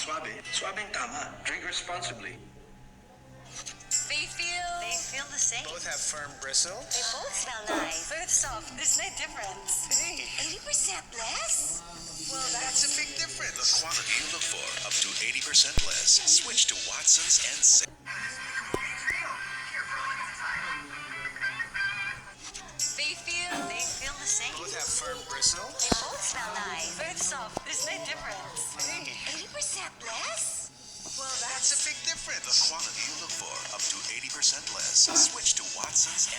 Suave. Suaveng tama. Drink responsibly. They feel the same. Both have firm bristle. They both smell nice. Both soft. There's no difference. Hey, 80% less? Well, that's a big difference. The quality you look for, up to 80% less. Switch to Watson's and save. They feel the same. Both have firm bristle. They both smell nice. both soft. There's no difference. Hey, 80% less? Well, that's a big The difference. quality you look for, up to 80% less. Switch to Watson's and